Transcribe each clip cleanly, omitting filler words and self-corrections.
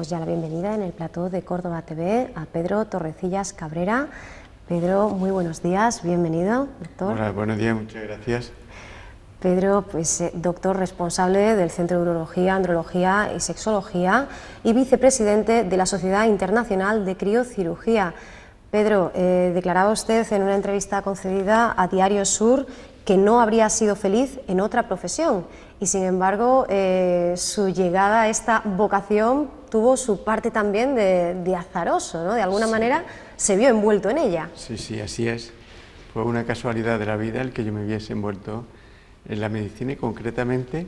damos ya la bienvenida en el plató de Córdoba TV a Pedro Torrecillas Cabrera. Pedro, muy buenos días, bienvenido, doctor. Hola, buenos días, muchas gracias. Pedro, pues doctor responsable del Centro de Urología, Andrología y Sexología y vicepresidente de la Sociedad Internacional de Criocirugía. Pedro, declaraba usted en una entrevista concedida a Diario Sur que no habría sido feliz en otra profesión y sin embargo su llegada a esta vocación tuvo su parte también de azaroso, ¿no? De alguna manera se vio envuelto en ella. Sí, así es. Fue una casualidad de la vida el que yo me viese envuelto en la medicina y concretamente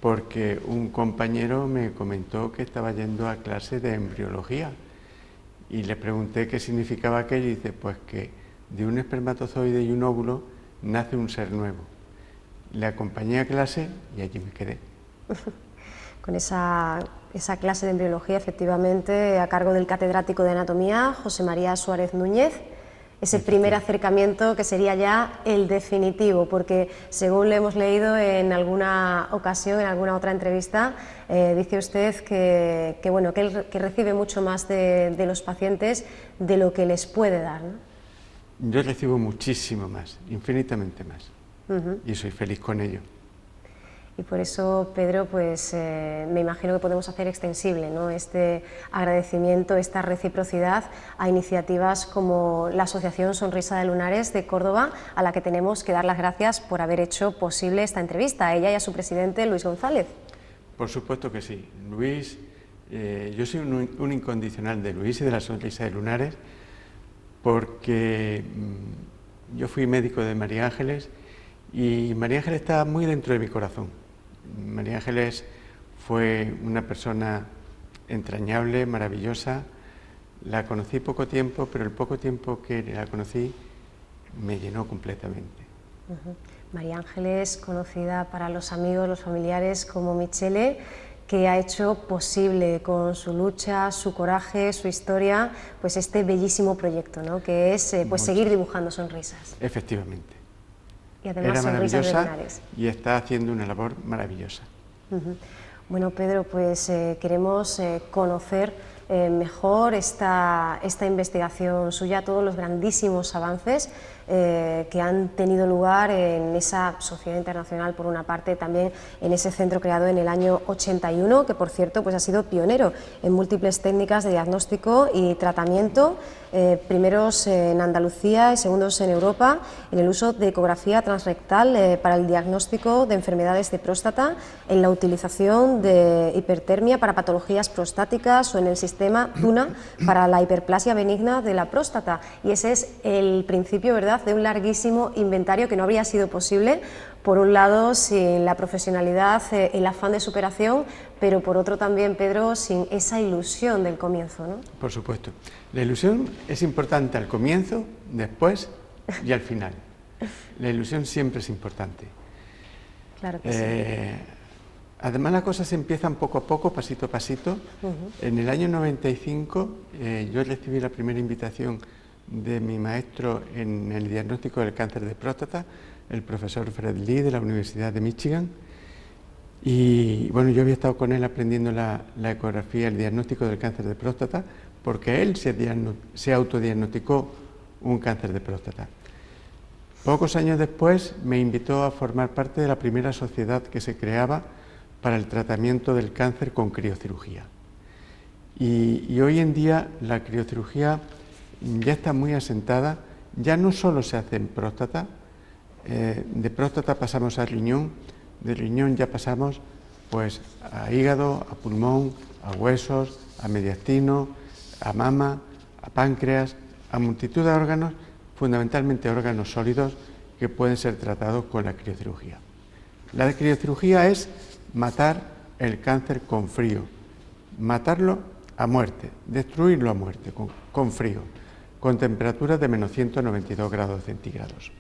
porque un compañero me comentó que estaba yendo a clase de embriología y le pregunté qué significaba aquello y dice, pues que de un espermatozoide y un óvulo nace un ser nuevo. Le acompañé a clase y allí me quedé. Con esa clase de embriología, efectivamente, a cargo del catedrático de anatomía, José María Suárez Núñez, ese primer acercamiento que sería ya el definitivo, porque según le hemos leído en alguna ocasión, en alguna otra entrevista, dice usted que él recibe mucho más de los pacientes de lo que les puede dar, ¿no? Yo recibo muchísimo más, infinitamente más, y soy feliz con ello. Y por eso, Pedro, pues me imagino que podemos hacer extensible, ¿no?, este agradecimiento, esta reciprocidad a iniciativas como la Asociación Sonrisa de Lunares de Córdoba, a la que tenemos que dar las gracias por haber hecho posible esta entrevista, a ella y a su presidente, Luis González. Por supuesto que sí. Luis, yo soy un incondicional de Luis y de la Sonrisa de Lunares, porque yo fui médico de María Ángeles y María Ángeles está muy dentro de mi corazón. María Ángeles fue una persona entrañable, maravillosa. La conocí poco tiempo, pero el poco tiempo que la conocí me llenó completamente. María Ángeles, conocida para los amigos, los familiares como Michele, que ha hecho posible con su lucha, su coraje, su historia, pues este bellísimo proyecto, ¿no?, que es pues seguir dibujando sonrisas. Efectivamente. Y además era sonrisas de maravillosa lunares. Y está haciendo una labor maravillosa. Bueno, Pedro, pues queremos conocer mejor esta investigación suya, todos los grandísimos avances que han tenido lugar en esa sociedad internacional, por una parte, también en ese centro creado en el año 81, que por cierto pues ha sido pionero en múltiples técnicas de diagnóstico y tratamiento, primeros en Andalucía y segundos en Europa, en el uso de ecografía transrectal para el diagnóstico de enfermedades de próstata, en la utilización de hipertermia para patologías prostáticas o en el sistema TUNA para la hiperplasia benigna de la próstata. Y ese es el principio, ¿verdad?, de un larguísimo inventario que no habría sido posible, por un lado sin la profesionalidad, el afán de superación, pero por otro también, Pedro, sin esa ilusión del comienzo, ¿no? Por supuesto. La ilusión es importante al comienzo, después y al final. La ilusión siempre es importante. Claro que sí. Además, las cosas empiezan poco a poco, pasito a pasito. En el año 95 yo recibí la primera invitación de mi maestro en el diagnóstico del cáncer de próstata, el profesor Fred Lee de la Universidad de Michigan. Y bueno, yo había estado con él aprendiendo la ecografía, el diagnóstico del cáncer de próstata, porque él se autodiagnosticó un cáncer de próstata. Pocos años después me invitó a formar parte de la primera sociedad que se creaba para el tratamiento del cáncer con criocirugía. Y hoy en día la criocirugía ya está muy asentada, ya no solo se hace en próstata, de próstata pasamos a riñón, de riñón ya pasamos pues a hígado, a pulmón, a huesos, a mediastino, a mama, a páncreas, a multitud de órganos, fundamentalmente órganos sólidos que pueden ser tratados con la criocirugía. La criocirugía es matar el cáncer con frío, matarlo a muerte, destruirlo a muerte con frío, con temperaturas de menos 192 grados centígrados.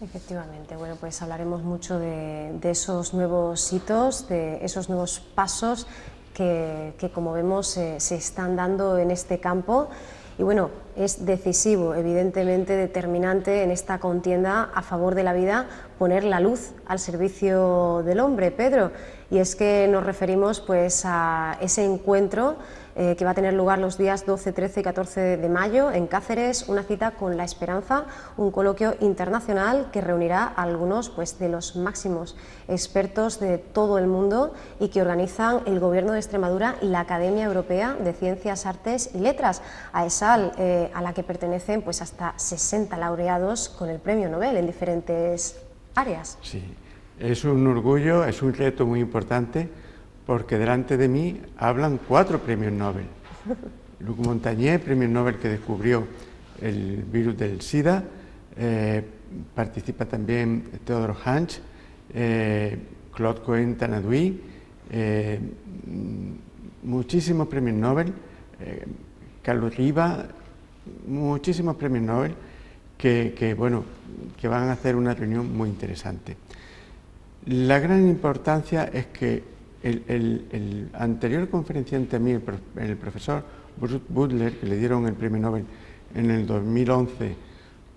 Efectivamente, bueno, pues hablaremos mucho de esos nuevos hitos, de esos nuevos pasos que como vemos se están dando en este campo. Y bueno, es decisivo, evidentemente determinante en esta contienda a favor de la vida, poner la luz al servicio del hombre, Pedro. y es que nos referimos pues a ese encuentro que va a tener lugar los días 12, 13 y 14 de mayo en Cáceres, una cita con la esperanza, un coloquio internacional que reunirá a algunos pues, de los máximos expertos de todo el mundo y que organizan el Gobierno de Extremadura y la Academia Europea de Ciencias, Artes y Letras, AESAL, a la que pertenecen pues, hasta 60 laureados con el Premio Nobel en diferentes áreas. Sí, es un orgullo, es un reto muy importante, porque delante de mí hablan 4 premios Nobel. Luc Montagnier, premio Nobel que descubrió el virus del SIDA, participa también Theodor Hansch, Claude Cohen-Tanadouy, muchísimos premios Nobel, Carlos Riva, muchísimos premios Nobel que van a hacer una reunión muy interesante. La gran importancia es que el anterior conferenciante a mí, el profesor Bruce Butler, que le dieron el premio Nobel en el 2011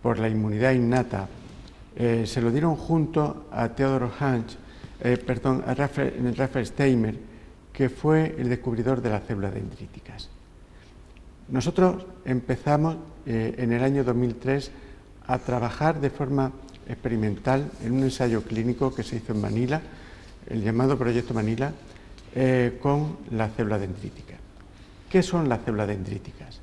por la inmunidad innata, se lo dieron junto a Theodor Hansch, a Raphael Steinmeier, que fue el descubridor de las células dendríticas. Nosotros empezamos en el año 2003 a trabajar de forma experimental en un ensayo clínico que se hizo en Manila, el llamado Proyecto Manila, con las células dendríticas. ¿Qué son las células dendríticas?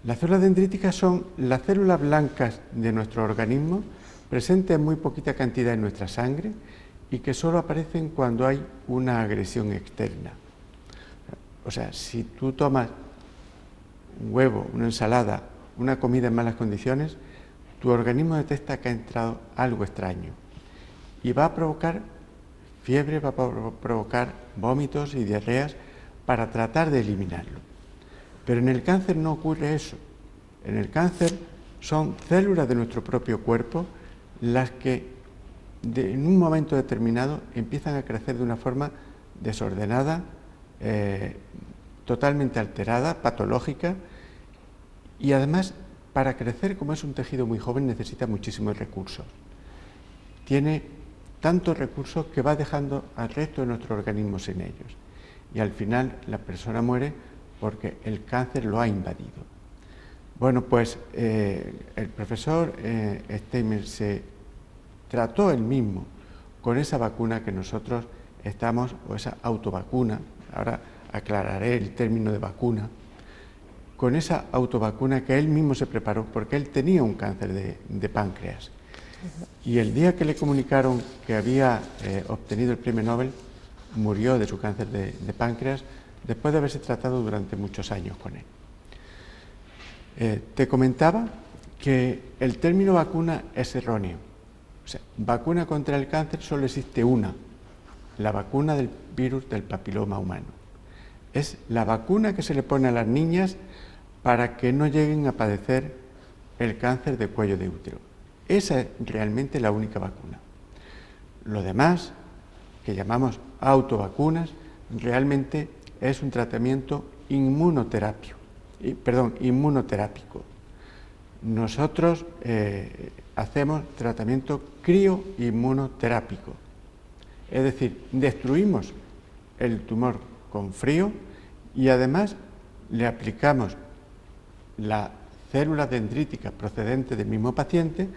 Las células dendríticas son las células blancas de nuestro organismo, presentes en muy poquita cantidad en nuestra sangre y que solo aparecen cuando hay una agresión externa. O sea, si tú tomas un huevo, una ensalada, una comida en malas condiciones, tu organismo detecta que ha entrado algo extraño y va a provocar fiebre, va a provocar vómitos y diarreas para tratar de eliminarlo. Pero en el cáncer no ocurre eso. En el cáncer son células de nuestro propio cuerpo las que en un momento determinado empiezan a crecer de una forma desordenada, totalmente alterada, patológica, y además para crecer, como es un tejido muy joven, necesita muchísimos recursos. Tiene tantos recursos que va dejando al resto de nuestro organismo sin ellos. Y al final la persona muere porque el cáncer lo ha invadido. Bueno, pues el profesor Steinmeier se trató él mismo con esa vacuna que nosotros estamos, o esa autovacuna, ahora aclararé el término de vacuna, con esa autovacuna que él mismo se preparó porque él tenía un cáncer de páncreas. Y el día que le comunicaron que había obtenido el premio Nobel, murió de su cáncer de páncreas después de haberse tratado durante muchos años con él. Te comentaba que el término vacuna es erróneo. O sea, vacuna contra el cáncer solo existe una, la vacuna del virus del papiloma humano. Es la vacuna que se le pone a las niñas para que no lleguen a padecer el cáncer de cuello de útero. Esa es realmente la única vacuna. Lo demás, que llamamos autovacunas, realmente es un tratamiento inmunoterápico. Nosotros hacemos tratamiento crioinmunoterápico, es decir, destruimos el tumor con frío y además le aplicamos la célula dendrítica procedente del mismo paciente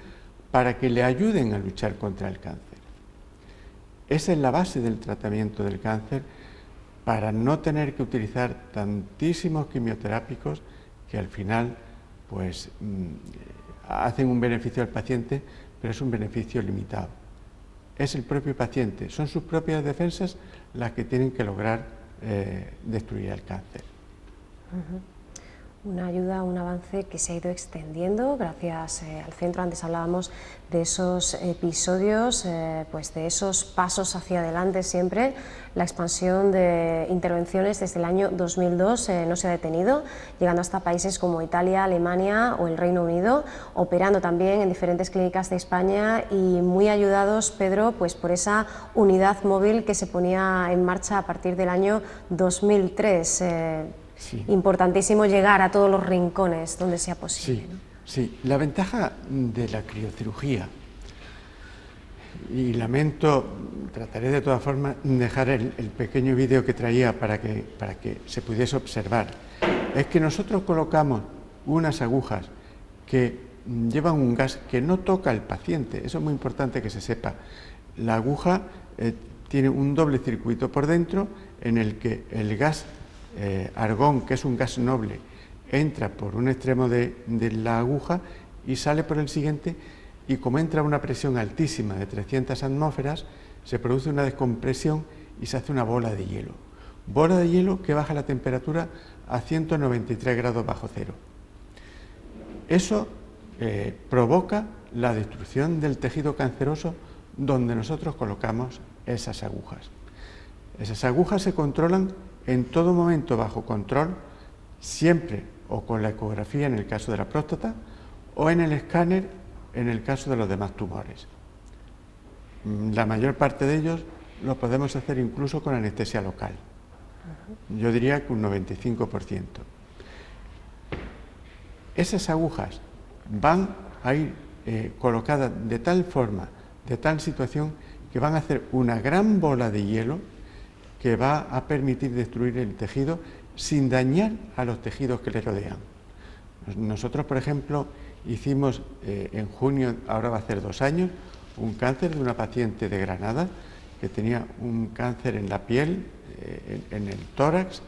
para que le ayuden a luchar contra el cáncer. Esa es la base del tratamiento del cáncer para no tener que utilizar tantísimos quimioterápicos que al final pues hacen un beneficio al paciente, pero es un beneficio limitado. Es el propio paciente, son sus propias defensas las que tienen que lograr destruir el cáncer. Una ayuda, un avance que se ha ido extendiendo gracias al centro. Antes hablábamos de esos episodios, pues de esos pasos hacia adelante siempre. La expansión de intervenciones desde el año 2002 no se ha detenido, llegando hasta países como Italia, Alemania o el Reino Unido, operando también en diferentes clínicas de España y muy ayudados, Pedro, pues por esa unidad móvil que se ponía en marcha a partir del año 2003. Sí. Importantísimo llegar a todos los rincones donde sea posible. Sí, ¿no? Sí. La ventaja de la criocirugía y lamento, trataré de todas formas dejar el pequeño vídeo que traía para que se pudiese observar, es que nosotros colocamos unas agujas que llevan un gas que no toca al paciente. Eso es muy importante que se sepa. La aguja tiene un doble circuito por dentro en el que el gas argón, que es un gas noble, entra por un extremo de la aguja y sale por el siguiente, y como entra a una presión altísima de 300 atmósferas, se produce una descompresión y se hace una bola de hielo. Bola de hielo que baja la temperatura a 193 grados bajo cero. Eso provoca la destrucción del tejido canceroso donde nosotros colocamos esas agujas. Esas agujas se controlan en todo momento bajo control, siempre o con la ecografía en el caso de la próstata o en el escáner en el caso de los demás tumores. La mayor parte de ellos lo podemos hacer incluso con anestesia local. Yo diría que un 95%. Esas agujas van a ir colocadas de tal forma, de tal situación, que van a hacer una gran bola de hielo que va a permitir destruir el tejido sin dañar a los tejidos que le rodean. Nosotros, por ejemplo, hicimos en junio, ahora va a hacer 2 años, un cáncer de una paciente de Granada que tenía un cáncer en la piel, en el tórax,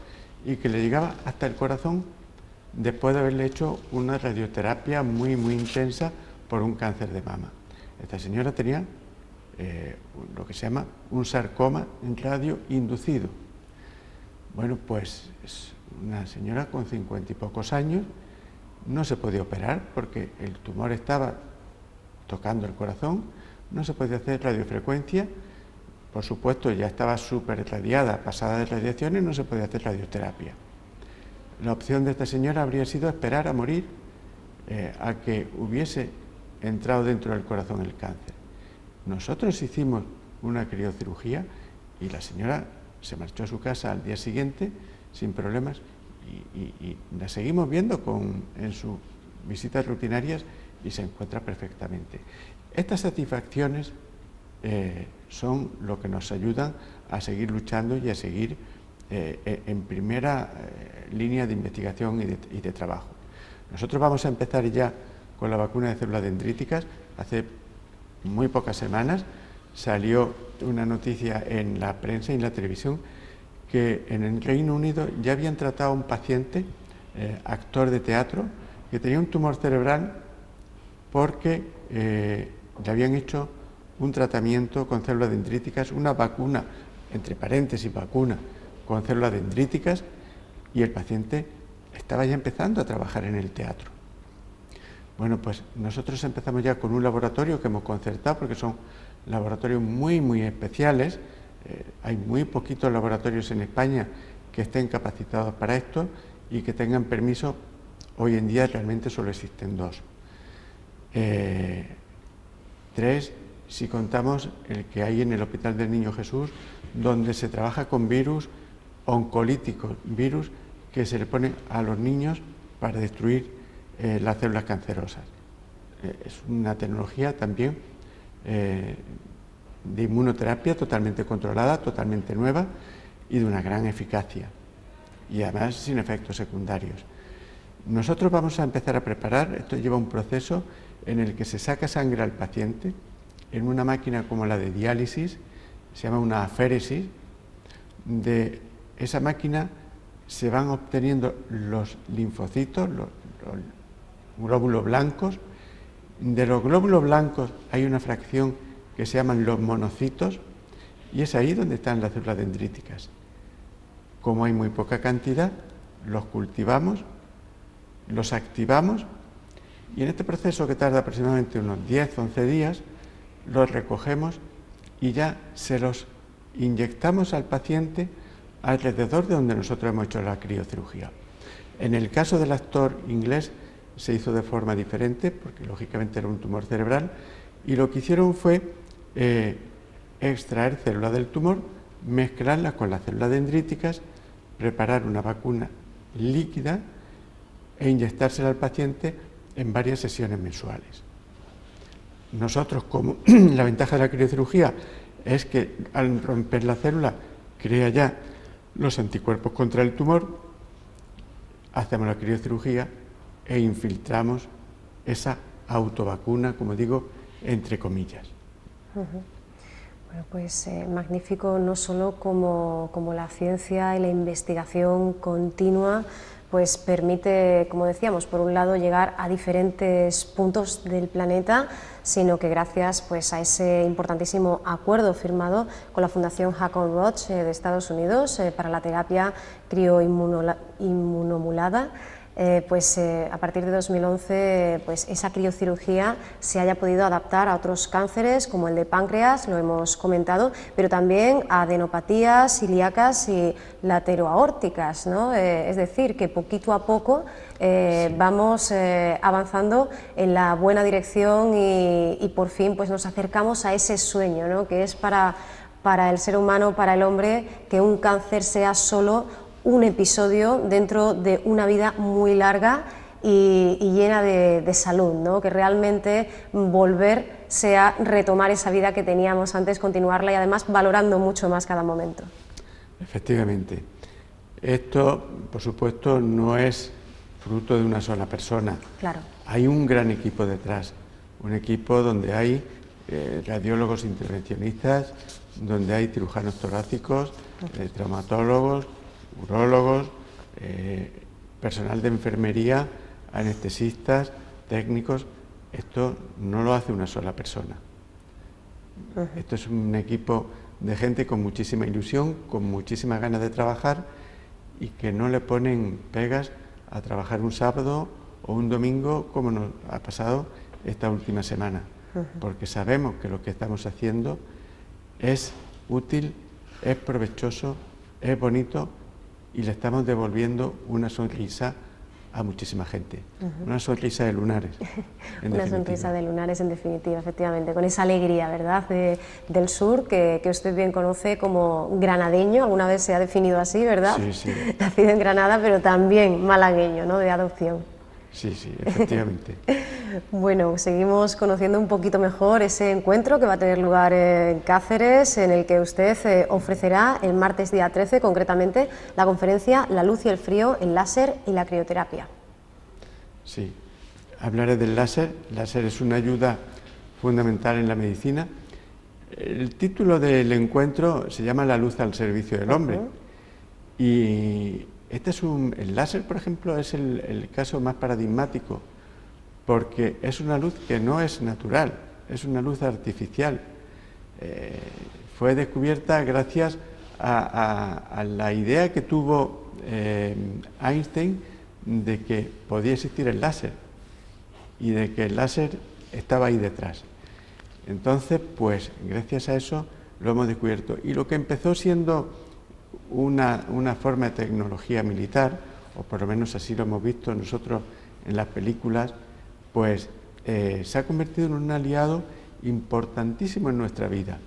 y que le llegaba hasta el corazón después de haberle hecho una radioterapia muy intensa por un cáncer de mama. Esta señora tenía lo que se llama un sarcoma radioinducido. Bueno, pues es una señora con 50 y pocos años, no se podía operar porque el tumor estaba tocando el corazón, no se podía hacer radiofrecuencia, por supuesto ya estaba súper irradiada, pasada de radiaciones, no se podía hacer radioterapia. La opción de esta señora habría sido esperar a morir a que hubiese entrado dentro del corazón el cáncer. Nosotros hicimos una criocirugía y la señora se marchó a su casa al día siguiente sin problemas y la seguimos viendo en sus visitas rutinarias y se encuentra perfectamente. Estas satisfacciones son lo que nos ayudan a seguir luchando y a seguir en primera línea de investigación y de trabajo. Nosotros vamos a empezar ya con la vacuna de células dendríticas. Hace muy pocas semanas salió una noticia en la prensa y en la televisión que en el Reino Unido ya habían tratado a un paciente, actor de teatro, que tenía un tumor cerebral porque le habían hecho un tratamiento con células dendríticas, una vacuna, entre paréntesis vacuna, con células dendríticas, y el paciente estaba ya empezando a trabajar en el teatro. Bueno, pues nosotros empezamos ya con un laboratorio que hemos concertado, porque son laboratorios muy especiales. Hay muy poquitos laboratorios en España que estén capacitados para esto y que tengan permiso. Hoy en día realmente solo existen 2. 3, si contamos el que hay en el Hospital del Niño Jesús, donde se trabaja con virus oncolíticos, virus que se le ponen a los niños para destruir las células cancerosas. Es una tecnología también de inmunoterapia totalmente controlada, totalmente nueva y de una gran eficacia, y además sin efectos secundarios. Nosotros vamos a empezar a preparar, esto lleva un proceso en el que se saca sangre al paciente en una máquina como la de diálisis, se llama una aféresis. De esa máquina se van obteniendo los linfocitos, los glóbulos blancos. De los glóbulos blancos hay una fracción que se llaman los monocitos, y es ahí donde están las células dendríticas. Como hay muy poca cantidad, los cultivamos, los activamos, y en este proceso, que tarda aproximadamente unos 10-11 días, los recogemos y ya se los inyectamos al paciente alrededor de donde nosotros hemos hecho la criocirugía. En el caso del actor inglés se hizo de forma diferente, porque lógicamente era un tumor cerebral, y lo que hicieron fue extraer células del tumor, mezclarlas con las células dendríticas, preparar una vacuna líquida e inyectársela al paciente en varias sesiones mensuales. nosotros, como la ventaja de la criocirugía es que al romper la célula crea ya los anticuerpos contra el tumor, hacemos la criocirugía e infiltramos esa autovacuna, como digo, entre comillas. Bueno, pues magnífico, no solo como la ciencia y la investigación continua pues permite, como decíamos, por un lado llegar a diferentes puntos del planeta, sino que gracias pues a ese importantísimo acuerdo firmado con la Fundación Hacon Roche de Estados Unidos para la terapia crioinmunomulada, a partir de 2011 pues esa criocirugía se haya podido adaptar a otros cánceres como el de páncreas, lo hemos comentado, pero también a adenopatías ilíacas y lateroaórticas, ¿no? Es decir, que poquito a poco vamos avanzando en la buena dirección y por fin pues nos acercamos a ese sueño, ¿no? Que es para el ser humano, para el hombre, que un cáncer sea solo un episodio dentro de una vida muy larga y llena de salud, ¿no? Que realmente volver sea retomar esa vida que teníamos antes, continuarla y además valorando mucho más cada momento. Efectivamente. Esto, por supuesto, no es fruto de una sola persona. Claro. Hay un gran equipo detrás, un equipo donde hay radiólogos intervencionistas, donde hay cirujanos torácicos, traumatólogos, urólogos, personal de enfermería, anestesistas, técnicos. Esto no lo hace una sola persona. Esto es un equipo de gente con muchísima ilusión, con muchísimas ganas de trabajar y que no le ponen pegas a trabajar un sábado o un domingo como nos ha pasado esta última semana, porque sabemos que lo que estamos haciendo es útil, es provechoso, es bonito y le estamos devolviendo una sonrisa a muchísima gente, una sonrisa de lunares. Una sonrisa de lunares, en definitiva, efectivamente, con esa alegría, ¿verdad?, del sur, que usted bien conoce como granadeño, alguna vez se ha definido así, ¿verdad? Sí, sí. Nacido en Granada, pero también malagueño, ¿no?, de adopción. Sí, sí, efectivamente. Bueno, seguimos conociendo un poquito mejor ese encuentro que va a tener lugar en Cáceres, en el que usted ofrecerá el martes día 13, concretamente, la conferencia La luz y el frío, el láser y la crioterapia. Sí, hablaré del láser. El láser es una ayuda fundamental en la medicina. El título del encuentro se llama La luz al servicio del hombre. Y el láser, por ejemplo, es el caso más paradigmático, porque es una luz que no es natural, es una luz artificial. Fue descubierta gracias a la idea que tuvo Einstein de que podía existir el láser y de que el láser estaba ahí detrás. Entonces, pues, gracias a eso lo hemos descubierto. Y lo que empezó siendo una forma de tecnología militar, o por lo menos así lo hemos visto nosotros en las películas, pues se ha convertido en un aliado importantísimo en nuestra vida.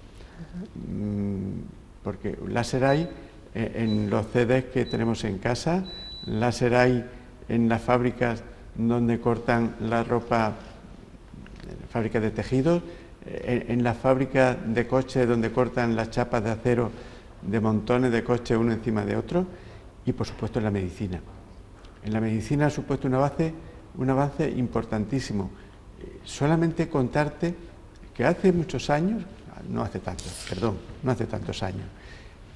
Porque láser hay en los CDs que tenemos en casa, láser hay en las fábricas donde cortan la ropa, fábricas de tejidos, en las fábricas de coches donde cortan las chapas de acero de montones de coches uno encima de otro, y por supuesto en la medicina. En la medicina ha supuesto un avance importantísimo. Solamente contarte que hace muchos años, no hace tantos años,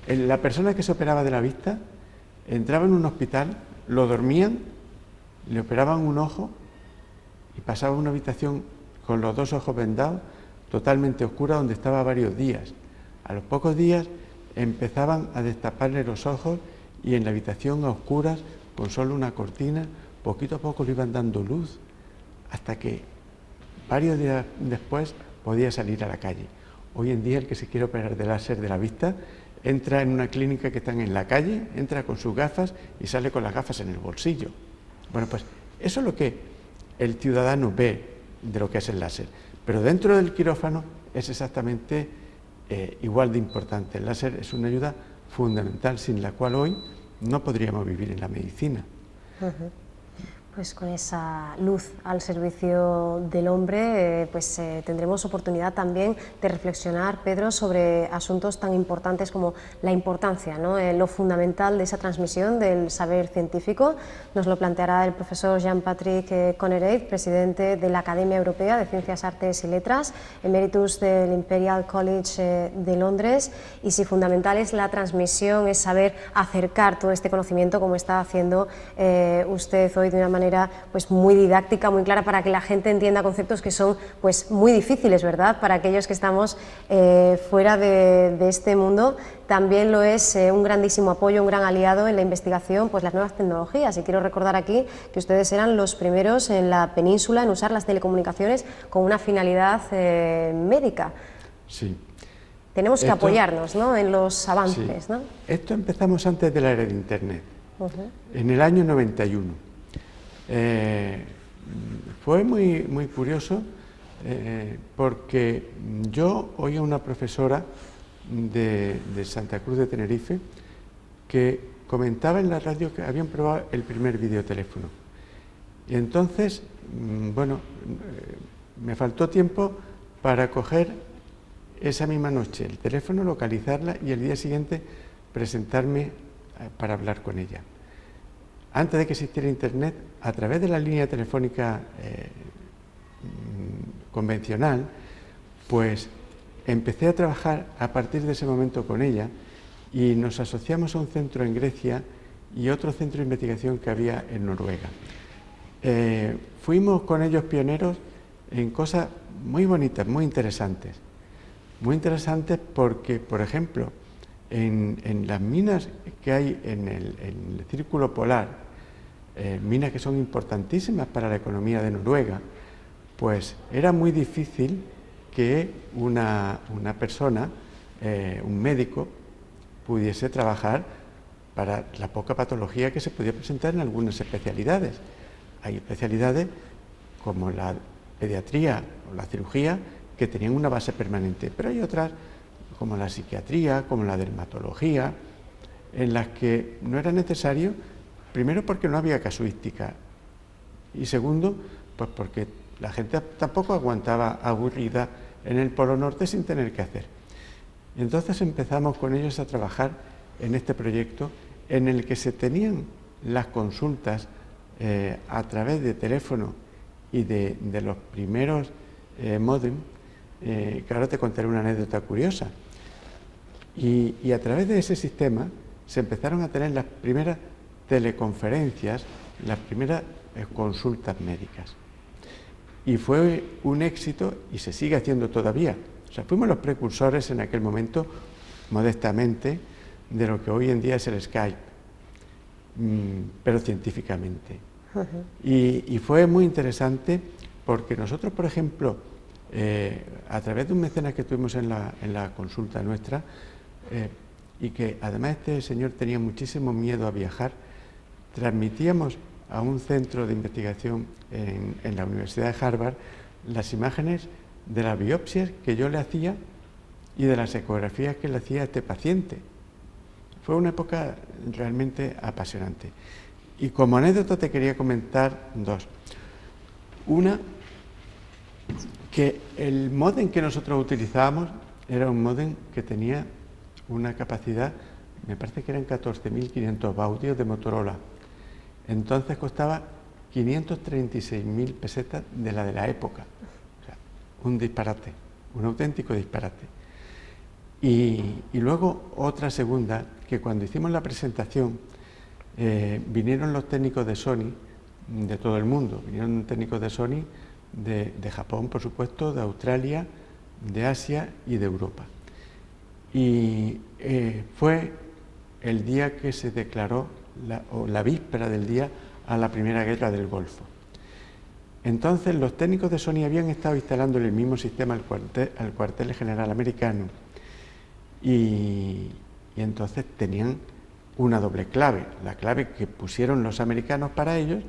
la persona que se operaba de la vista entraba en un hospital, lo dormían, le operaban un ojo y pasaba a una habitación con los dos ojos vendados, totalmente oscura, donde estaba varios días. A los pocos días empezaban a destaparle los ojos y en la habitación a oscuras, con solo una cortina, poquito a poco le iban dando luz, hasta que varios días después podía salir a la calle. Hoy en día el que se quiere operar de láser de la vista entra en una clínica que están en la calle, entra con sus gafas y sale con las gafas en el bolsillo. Bueno, pues eso es lo que el ciudadano ve de lo que es el láser, pero dentro del quirófano es exactamente igual de importante. El láser es una ayuda fundamental sin la cual hoy no podríamos vivir en la medicina. Pues con esa luz al servicio del hombre, tendremos oportunidad también de reflexionar, Pedro, sobre asuntos tan importantes como la importancia, ¿no? Lo fundamental de esa transmisión del saber científico. Nos lo planteará el profesor Jean-Patrick Conneray, presidente de la Academia Europea de Ciencias, Artes y Letras, emeritus del Imperial College de Londres, y si fundamental es la transmisión, es saber acercar todo este conocimiento, como está haciendo usted hoy de una manera pues muy didáctica, muy clara, para que la gente entienda conceptos que son pues muy difíciles, ¿verdad?, para aquellos que estamos fuera de este mundo. También lo es un grandísimo apoyo, un gran aliado en la investigación, pues las nuevas tecnologías, y quiero recordar aquí que ustedes eran los primeros en la península en usar las telecomunicaciones con una finalidad médica. Sí. Tenemos que apoyarnos, ¿no?, en los avances, sí. ¿no? Esto empezamos antes de la era de Internet, en el año 91. Fue muy curioso porque yo oía a una profesora de Santa Cruz de Tenerife que comentaba en la radio que habían probado el primer videoteléfono. Y entonces, bueno, me faltó tiempo para coger esa misma noche el teléfono, localizarla y el día siguiente presentarme para hablar con ella. Antes de que existiera Internet, a través de la línea telefónica convencional, pues empecé a trabajar a partir de ese momento con ella y nos asociamos a un centro en Grecia y otro centro de investigación que había en Noruega. Fuimos con ellos pioneros en cosas muy bonitas, muy interesantes porque, por ejemplo, en las minas que hay en el círculo polar, minas que son importantísimas para la economía de Noruega, pues era muy difícil que una persona, un médico, pudiese trabajar para la poca patología que se podía presentar en algunas especialidades. Hay especialidades como la pediatría o la cirugía que tenían una base permanente, pero hay otras como la psiquiatría, como la dermatología, en las que no era necesario, primero porque no había casuística y segundo, pues porque la gente tampoco aguantaba aburrida en el Polo Norte sin tener que hacer. Y entonces empezamos con ellos a trabajar en este proyecto en el que se tenían las consultas a través de teléfono y de los primeros módem, que ahora te contaré una anécdota curiosa. Y a través de ese sistema se empezaron a tener las primeras teleconferencias, las primeras consultas médicas. Y fue un éxito y se sigue haciendo todavía. O sea, fuimos los precursores en aquel momento, modestamente, de lo que hoy en día es el Skype, pero científicamente. Y fue muy interesante porque nosotros, por ejemplo, a través de un mecenas que tuvimos en la consulta nuestra, y que además este señor tenía muchísimo miedo a viajar, transmitíamos a un centro de investigación en la Universidad de Harvard las imágenes de las biopsias que yo le hacía y de las ecografías que le hacía a este paciente. Fue una época realmente apasionante. Y como anécdota te quería comentar dos. Una, que el módem que nosotros utilizábamos era un módem que tenía una capacidad, me parece que eran 14.500 baudios de Motorola. Entonces costaba 536.000 pesetas de la época. O sea, un disparate, un auténtico disparate. Y luego otra segunda, que cuando hicimos la presentación vinieron los técnicos de Sony de todo el mundo. Vinieron técnicos de Sony de Japón, por supuesto, de Australia, de Asia y de Europa. Y fue el día que se declaró, o la víspera del día, a la Primera Guerra del Golfo. Entonces los técnicos de Sony habían estado instalando el mismo sistema al cuartel general americano y entonces tenían una doble clave, la clave que pusieron los americanos para ellos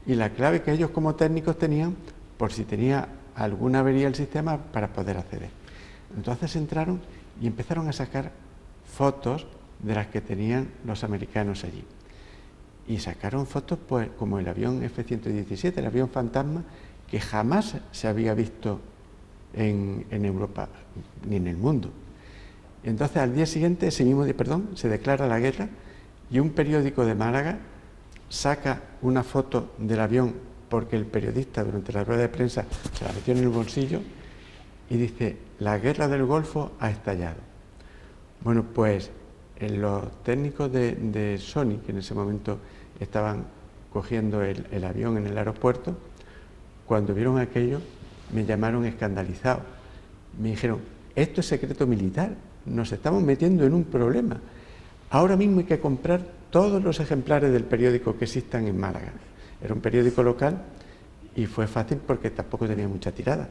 y la clave que ellos como técnicos tenían por si tenía alguna avería el sistema para poder acceder. Entonces entraron y empezaron a sacar fotos de las que tenían los americanos allí. y sacaron fotos pues como el avión F-117, el avión fantasma, que jamás se había visto en Europa ni en el mundo. Entonces al día siguiente ese mismo día, se declara la guerra y un periódico de Málaga saca una foto del avión porque el periodista durante la rueda de prensa se la metió en el bolsillo y dice: la guerra del Golfo ha estallado. Bueno, pues los técnicos de Sony, que en ese momento estaban cogiendo el avión en el aeropuerto, cuando vieron aquello me llamaron escandalizado. Me dijeron: esto es secreto militar, nos estamos metiendo en un problema. Ahora mismo hay que comprar todos los ejemplares del periódico que existan en Málaga. Era un periódico local y fue fácil porque tampoco tenía mucha tirada.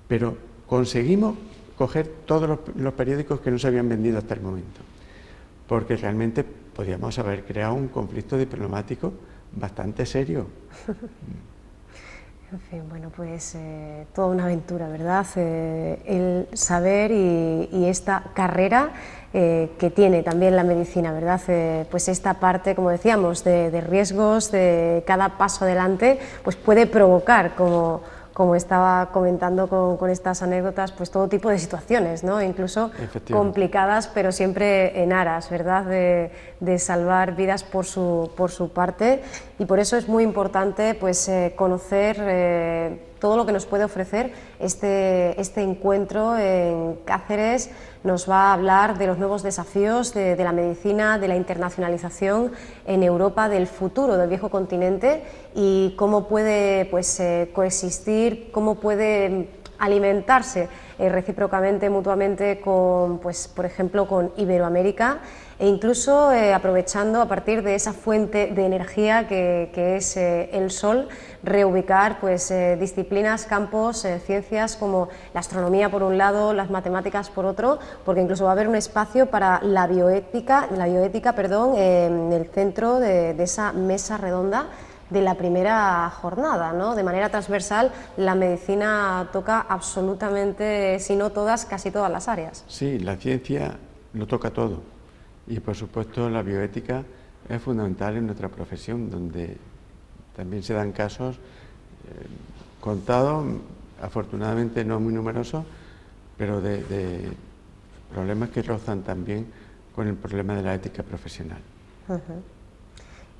Pero conseguimos coger todos los periódicos que no se habían vendido hasta el momento, porque realmente podíamos haber creado un conflicto diplomático bastante serio. En fin, bueno, pues toda una aventura, ¿verdad? El saber y esta carrera que tiene también la medicina, ¿verdad? Pues esta parte, como decíamos, de riesgos, de cada paso adelante, pues puede provocar, como estaba comentando con estas anécdotas, pues todo tipo de situaciones, ¿no? Incluso complicadas, pero siempre en aras, ¿verdad?, de salvar vidas por su parte, y por eso es muy importante pues conocer todo lo que nos puede ofrecer este encuentro en Cáceres. Nos va a hablar de los nuevos desafíos de la medicina, de la internacionalización en Europa, del futuro del viejo continente y cómo puede pues, coexistir, cómo puede alimentarse recíprocamente, mutuamente, con, pues, por ejemplo, con Iberoamérica, e incluso aprovechando a partir de esa fuente de energía que es el sol, reubicar pues, disciplinas, campos, ciencias como la astronomía por un lado, las matemáticas por otro, porque incluso va a haber un espacio para la bioética, en el centro de esa mesa redonda de la primera jornada, ¿no? De manera transversal, la medicina toca absolutamente, si no todas, casi todas las áreas. Sí, la ciencia lo toca todo y por supuesto la bioética es fundamental en nuestra profesión, donde también se dan casos contados, afortunadamente no muy numerosos, pero de problemas que rozan también con el problema de la ética profesional.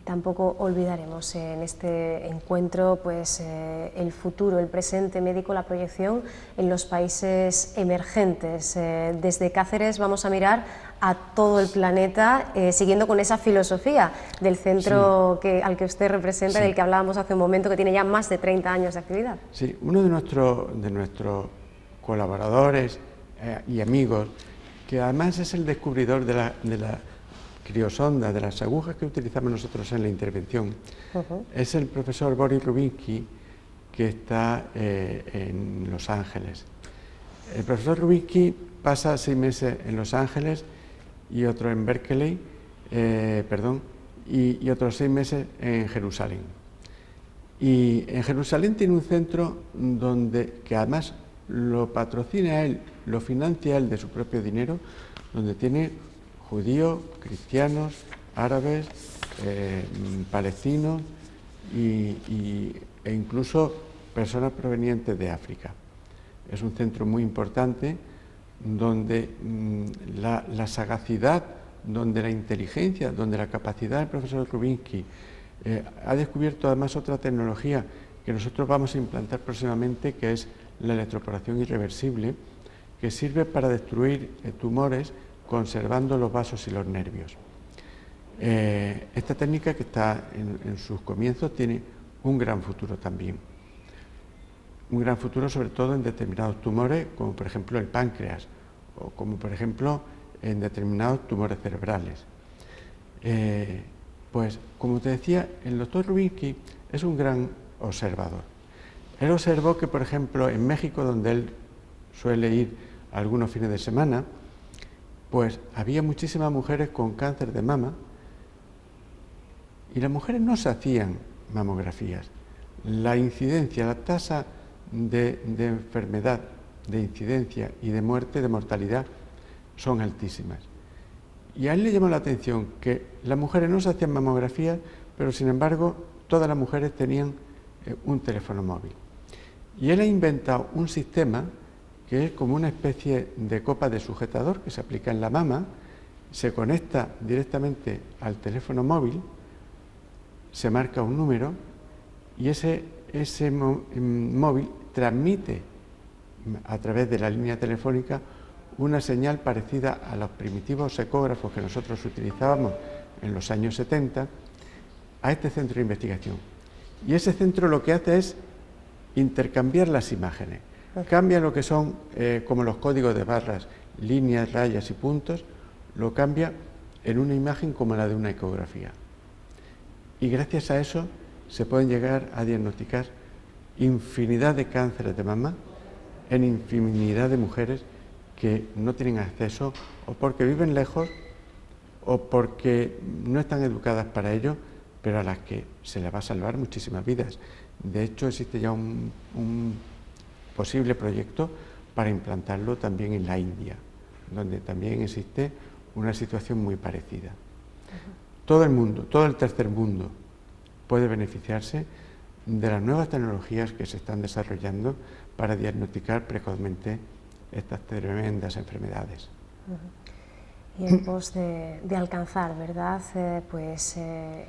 Tampoco olvidaremos en este encuentro pues, el futuro, el presente médico, la proyección en los países emergentes. Desde Cáceres vamos a mirar a todo el planeta, siguiendo con esa filosofía del centro al que usted representa, del que hablábamos hace un momento, que tiene ya más de 30 años de actividad. Sí, uno de nuestros colaboradores y amigos, que además es el descubridor de la criosonda, de las agujas que utilizamos nosotros en la intervención, es el profesor Boris Rubinsky, que está en Los Ángeles. El profesor Rubinsky pasa 6 meses en Los Ángeles y otro en Berkeley, y otros 6 meses en Jerusalén. Y en Jerusalén tiene un centro que además lo patrocina él, lo financia él de su propio dinero, donde tiene judíos, cristianos, árabes, palestinos e incluso personas provenientes de África. Es un centro muy importante donde la sagacidad, donde la inteligencia, donde la capacidad del profesor Rubinsky ha descubierto además otra tecnología que nosotros vamos a implantar próximamente, que es la electroporación irreversible, que sirve para destruir tumores conservando los vasos y los nervios. Esta técnica, que está en sus comienzos, tiene un gran futuro también. Un gran futuro sobre todo en determinados tumores, como por ejemplo el páncreas, o como por ejemplo en determinados tumores cerebrales. Pues como te decía, el doctor Rubinsky es un gran observador. Él observó que, por ejemplo, en México, donde él suele ir algunos fines de semana, pues había muchísimas mujeres con cáncer de mama y las mujeres no se hacían mamografías. La incidencia, la tasa de enfermedad, de incidencia y de muerte, de mortalidad, son altísimas. Y a él le llamó la atención que las mujeres no se hacían mamografías pero sin embargo todas las mujeres tenían un teléfono móvil. Y él ha inventado un sistema que es como una especie de copa de sujetador que se aplica en la mama, se conecta directamente al teléfono móvil, se marca un número y ese móvil transmite a través de la línea telefónica una señal parecida a los primitivos ecógrafos que nosotros utilizábamos en los años 70 a este centro de investigación. Y ese centro lo que hace es intercambiar las imágenes, cambia lo que son como los códigos de barras, líneas, rayas y puntos, lo cambia en una imagen como la de una ecografía. Y gracias a eso se pueden llegar a diagnosticar infinidad de cánceres de mama en infinidad de mujeres que no tienen acceso o porque viven lejos o porque no están educadas para ello, pero a las que se les va a salvar muchísimas vidas. De hecho, existe ya un posible proyecto para implantarlo también en la India, donde también existe una situación muy parecida. Todo el mundo, todo el tercer mundo puede beneficiarse de las nuevas tecnologías que se están desarrollando para diagnosticar precozmente estas tremendas enfermedades. Y en pos de alcanzar, ¿verdad?,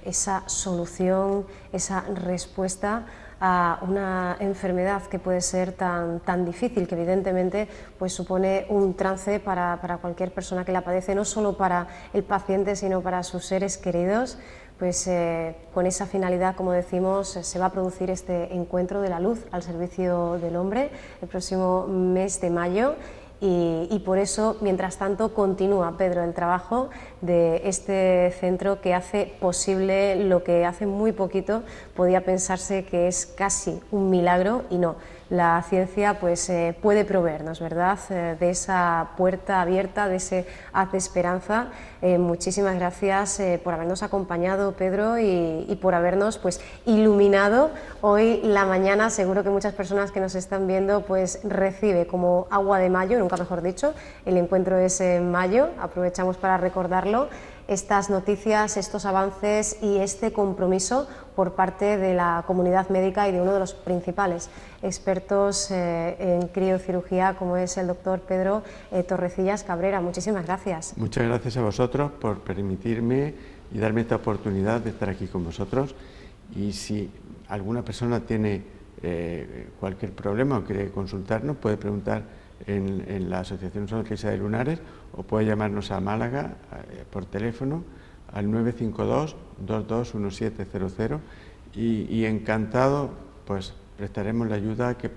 esa solución, esa respuesta a una enfermedad que puede ser tan difícil, que evidentemente pues supone un trance para cualquier persona que la padece, no solo para el paciente, sino para sus seres queridos. Pues con esa finalidad, como decimos, se va a producir este encuentro de la luz al servicio del hombre el próximo mes de mayo. Y por eso, mientras tanto, continúa, Pedro, el trabajo de este centro que hace posible lo que hace muy poquito podía pensarse que es casi un milagro, y no. La ciencia pues puede proveernos, ¿verdad?, de esa puerta abierta, de ese haz de esperanza. Muchísimas gracias por habernos acompañado, Pedro, y por habernos pues iluminado hoy la mañana. Seguro que muchas personas que nos están viendo pues recibe como agua de mayo, nunca mejor dicho. El encuentro es en mayo, aprovechamos para recordarlo. Estas noticias, estos avances y este compromiso por parte de la comunidad médica y de uno de los principales expertos en criocirugía, como es el doctor Pedro Torrecillas Cabrera. Muchísimas gracias. Muchas gracias a vosotros por permitirme y darme esta oportunidad de estar aquí con vosotros. Y si alguna persona tiene cualquier problema o quiere consultarnos, puede preguntar en la Asociación Sonrisa de Lunares o puede llamarnos a Málaga por teléfono al 952 221700 y encantado pues prestaremos la ayuda que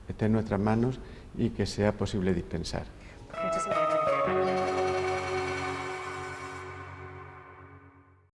esté en nuestras manos y que sea posible dispensar. Muchísimas gracias.